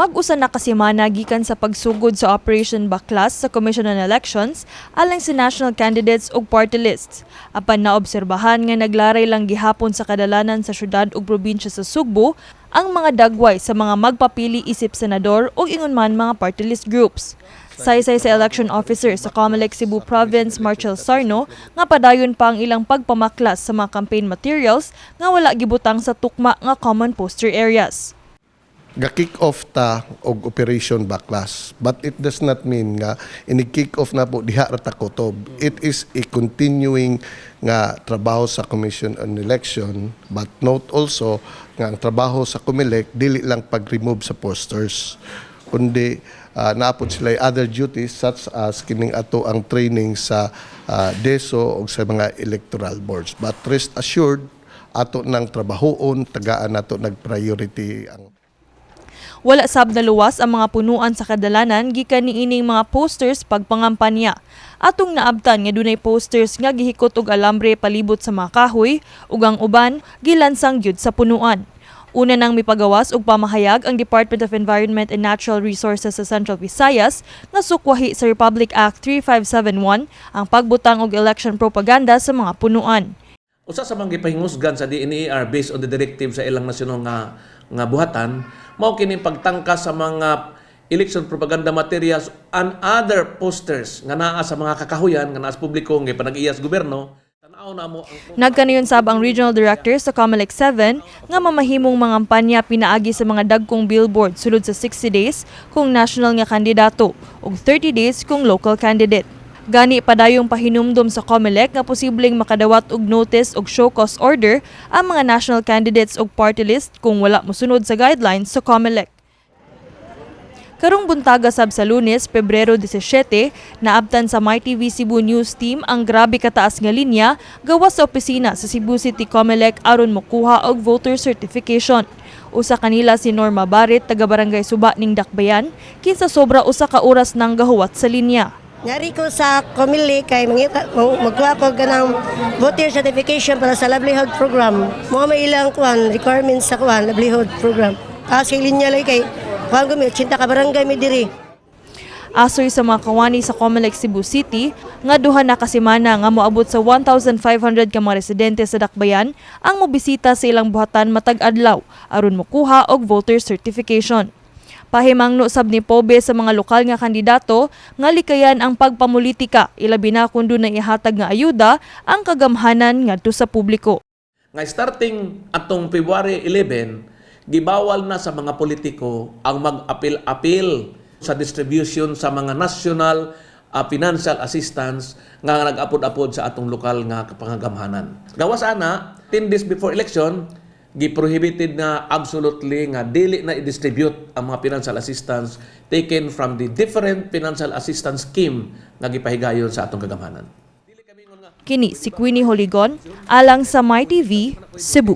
Mag-usa na kasimana gikan sa pagsugod sa Operation Baklas sa Commission on Elections alang sa national candidates ug party lists. Apan naobserbahan nga naglaray lang gihapon sa kadalanan sa syudad ug probinsya sa Cebu ang mga dagway sa mga magpapili isip senador ug ingon man mga party list groups. Saysay sa election officer sa Comelec Cebu Province Marshal Sarno nga padayon pa ang ilang pagpamaklas sa mga campaign materials nga wala gibutang sa tukma nga common poster areas. Ga-kick off ta og Operation Baklas, but it does not mean nga ini-kick off na po diha ra ta kutob. It is a continuing nga trabaho sa Commission on Election, but note also nga ang trabaho sa Comelec dili lang pag-remove sa posters, kundi naapod sila other duties such as kining ato ang training sa DESO o sa mga electoral boards. But rest assured, ato ng trabahoon, tagaan nato nag-priority ang Wala sab na luwas ang mga punuan sa kadalanan gikan niining mga posters pagpangampanya. Atong naabtan nga dunay posters nga gihikot og alambre palibot sa mga kahoy ug ang uban gilansang gyud sa punuan. Una nang mipagawas og pamahayag ang Department of Environment and Natural Resources sa Central Visayas nga sukwahi sa Republic Act 3571 ang pagbutang og election propaganda sa mga punuan. Usa sa mga gipahingusgan sa DNAR based on the directive sa ilang nasyonal nga buhatan, mao kini pagtangkas sa mga election propaganda materials and other posters nga naa sa mga kakahuyan nga naa sa publiko nga panag-iyas gobyerno. Tanaw na mo Nagkanayon sab ang Regional Director sa Comelec 7 nga mamahimong mga kampanya pinaagi sa mga dagkong billboard sulod sa 60 days kung national nga kandidato ug 30 days kung local candidate. Gani padayong pahinumdom sa Comelec nga posibleng makadawat og notice og show cause order ang mga national candidates og party list kung wala mosunod sa guidelines sa Comelec. Karong buntaga sab sa Lunes, Pebrero 17, naabtan sa MyTV Cebu News Team ang grabe kataas nga linya gawas sa opisina sa Cebu City Comelec aron mokuha og voter certification. Usa kanila si Norma Barit, taga Barangay Suba ning Dakbayan, kinsa sobra usa ka oras nang gahuwat sa linya. Nyari ko sa Comelec kay magkuha ko ganang voter certification para sa livelihood program. Mo may ilang requirements sa livelihood program. Kasi linya lay kay kuan ko 80 ka barangay mi diri. Asoy sa mga kawani sa Comelec Cebu City, nga duha na kasimana nga moabot sa 1,500 ka mga residente sa Dakbayan ang mobisita sa ilang buhatan matag adlaw aron mokuha og voter certification. Pahimangno sab ni Pobe sa mga lokal nga kandidato nga likayan ang pagpamulitika ilabi na kun dunay ihatag nga ayuda ang kagamhanan ngadto sa publiko. nga starting atong February 11, gibawal na sa mga politiko ang mag-apil-apil sa distribution sa mga national financial assistance nga nag-apod-apod sa atong lokal nga kapangagamhanan. Gawas ana, 10 days before election, giprohibited na absolutely nga dili na i-distribute ang mga financial assistance taken from the different financial assistance scheme nga gipahigayon sa atong kagamhanan. Kini si Quennie Joligon alang sa MyTV Cebu.